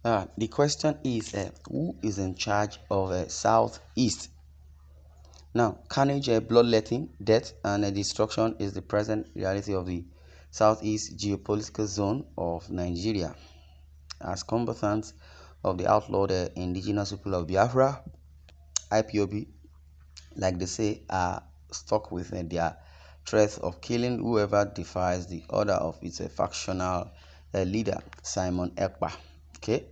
The question is who is in charge of Southeast? Now, carnage, bloodletting, death, and destruction is the present reality of the Southeast geopolitical zone of Nigeria. As combatants of the outlawed indigenous people of Biafra, IPOB, like they say, are stuck with their threat of killing whoever defies the order of its factional leader, Simon Ekpa. Okay.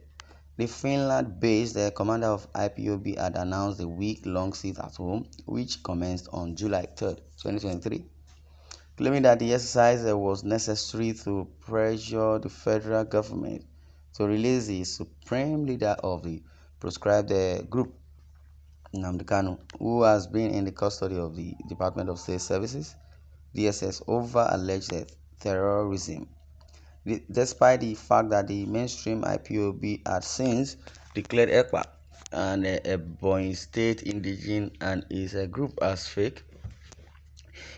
The Finland-based commander of IPOB had announced a week-long sit-at-home, which commenced on July 3rd, 2023, claiming that the exercise was necessary to pressure the federal government to release the supreme leader of the proscribed group, Nnamdi Kanu, who has been in the custody of the Department of State Services (DSS) over alleged terrorism. Despite the fact that the mainstream IPOB had since declared ECPA and Ebonyi State indigene and his group as fake,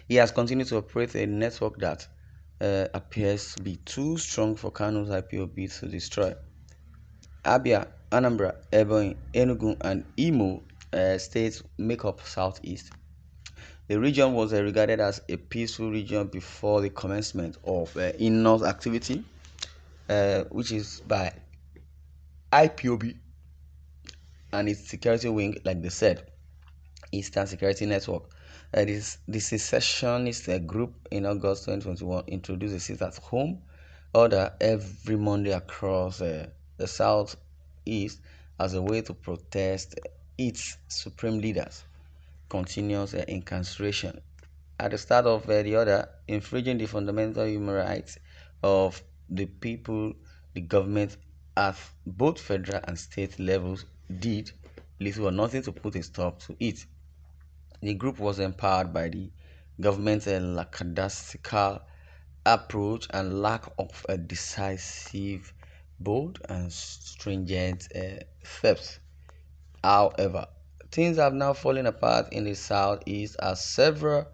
he has continued to operate a network that appears to be too strong for Kanu's IPOB to destroy. Abia, Anambra, Ebonyi, Enugu, and Imo states make up Southeast. The region was regarded as a peaceful region before the commencement of in-north activity, which is by IPOB and its security wing, like they said, Eastern Security Network. The secessionist group in August 2021 introduced a sit-at-home order every Monday across the southeast as a way to protest its supreme leaders' continuous incarceration. At the start of the order, infringing the fundamental human rights of the people, the government at both federal and state levels did little or nothing to put a stop to it. The group was empowered by the government's lackadaisical approach and lack of a decisive, bold, and stringent steps. However, things have now fallen apart in the southeast as several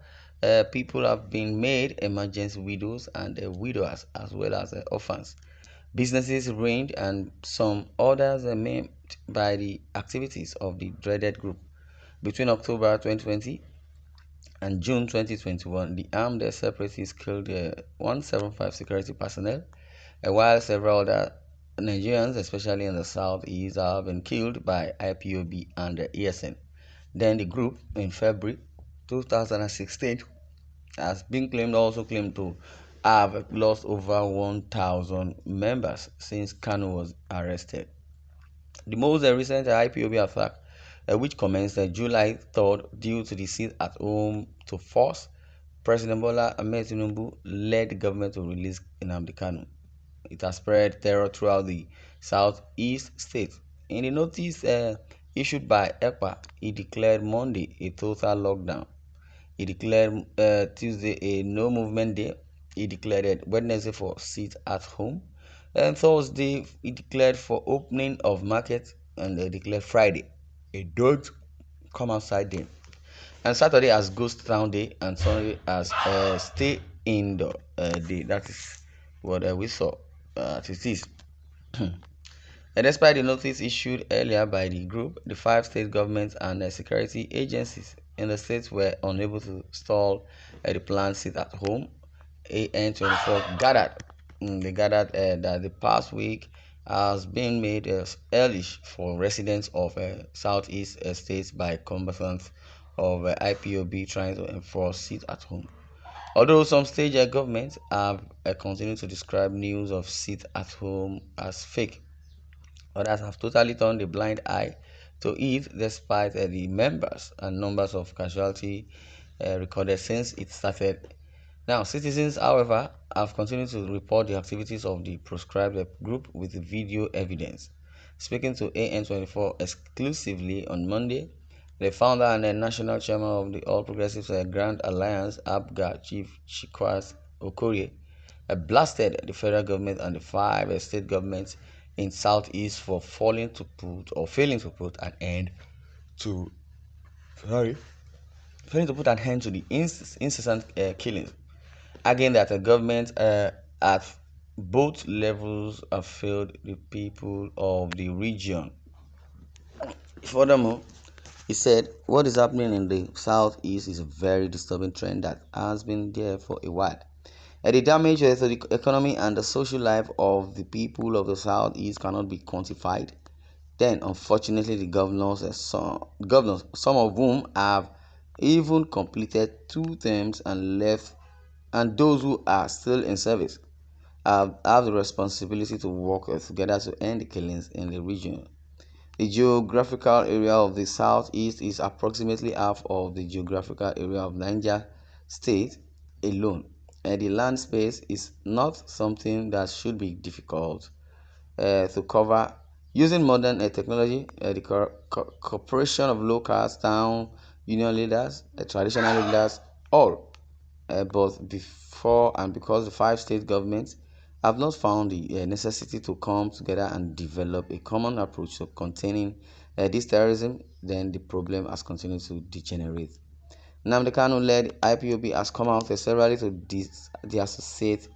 people have been made emergency widows and widowers as well as orphans. Businesses ruined and some others maimed by the activities of the dreaded group. Between October 2020 and June 2021, the armed separatists killed 175 security personnel, while several other Nigerians, especially in the southeast, have been killed by IPOB and the ESN. Then the group, in February 2016, has been also claimed to have lost over 1,000 members since Kanu was arrested. The most recent IPOB attack, which commenced July 3rd due to the sit-at-home to force President Bola Ahmed Tinubu led the government to release Nnamdi Kanu. It has spread terror throughout the southeast states. In the notice issued by ECPA, he declared Monday a total lockdown. He declared Tuesday a no movement day. He declared Wednesday for sit at home. And Thursday, he declared for opening of market. And they declared Friday a don't come outside day. And Saturday as ghost town day. And Sunday as stay indoor day. That is what we saw. It is. And despite the notice issued earlier by the group, the five state governments and security agencies in the states were unable to stall the planned sit-at-home. AN24 gathered. They gathered that the past week has been made hellish for residents of southeast states by combatants of IPOB trying to enforce sit-at-home. Although some state governments have continued to describe news of sit-at-home as fake, others have totally turned a blind eye to it despite the members and numbers of casualties recorded since it started. Now, citizens, however, have continued to report the activities of the proscribed group with video evidence. Speaking to AN24 exclusively on Monday, the founder and the national chairman of the All Progressives Grand Alliance, APGA, Chief Chikwas Okorie, blasted the federal government and the five state governments in southeast for failing to put an end to the incessant killings, arguing that the government had Both levels have failed the people of the region. Furthermore, he said, what is happening in the southeast is a very disturbing trend that has been there for a while. The damage to the economy and the social life of the people of the southeast cannot be quantified. Then, unfortunately, the governors, some of whom have even completed 2 terms and left, and those who are still in service, have the responsibility to work together to end the killings in the region. The geographical area of the southeast is approximately half of the geographical area of Niger State alone, and the land space is not something that should be difficult to cover using modern technology. The cooperation of locals, town union leaders, traditional leaders, all but before and because the 5 state governments have not found the necessity to come together and develop a common approach to containing this terrorism, then the problem has continued to degenerate. Nnamdi Kanu led IPOB has come out severally to disassociate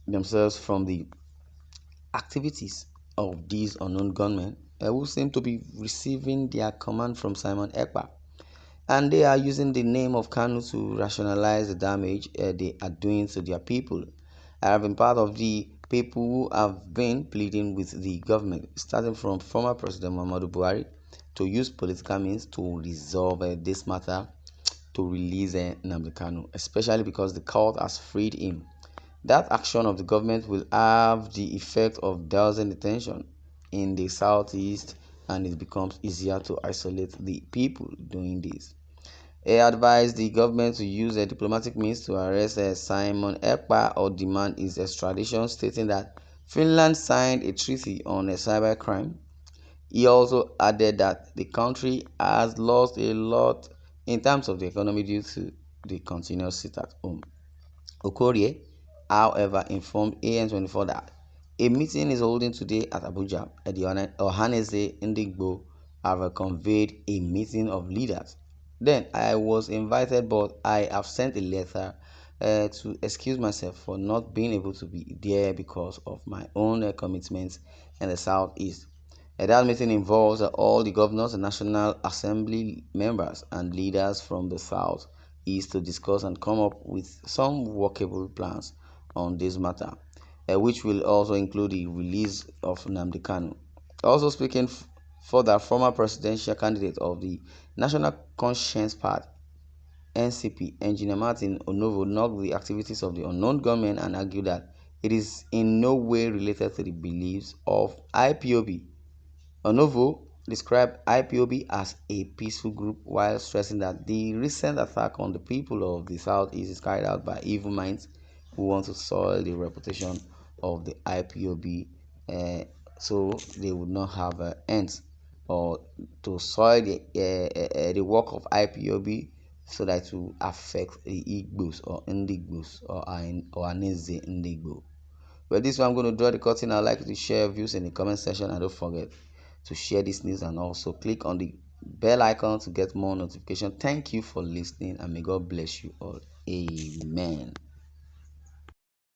themselves from the activities of these unknown gunmen who seem to be receiving their command from Simon Ekpa, and they are using the name of Kanu to rationalize the damage they are doing to their people. I have been part of the people who have been pleading with the government, starting from former President Muhammadu Buhari, to use political means to resolve this matter, to release Nnamdi Kanu, especially because the court has freed him. That action of the government will have the effect of dousing the tension in the southeast, and it becomes easier to isolate the people doing this. He advised the government to use diplomatic means to arrest Simon Ekpa or demand his extradition, stating that Finland signed a treaty on cybercrime. He also added that the country has lost a lot in terms of the economy due to the continuous sit at home. Okorie, however, informed AN24 that a meeting is holding today at Abuja. The Ohaneze Ndigbo have conveyed a meeting of leaders. Then I was invited, but I have sent a letter to excuse myself for not being able to be there because of my own commitments in the southeast. That meeting involves all the governors, the National Assembly members, and leaders from the South East to discuss and come up with some workable plans on this matter, which will also include the release of Nnamdi Kanu. Also speaking for the former presidential candidate of the National Conscience Party, NCP, Engineer Martin Onovo knocked the activities of the unknown gunmen and argued that it is in no way related to the beliefs of IPOB. Onovo described IPOB as a peaceful group while stressing that the recent attack on the people of the Southeast is carried out by evil minds who want to soil the reputation of the IPOB, so they would not have ends, or to soil the work of IPOB so that it will affect the Igbos or Indigbos or Aneze Indigbo. But this one, I'm going to draw the curtain. I'd like you to share your views in the comment section, and don't forget to share this news and also click on the bell icon to get more notification. Thank you for listening, and may God bless you all. Amen.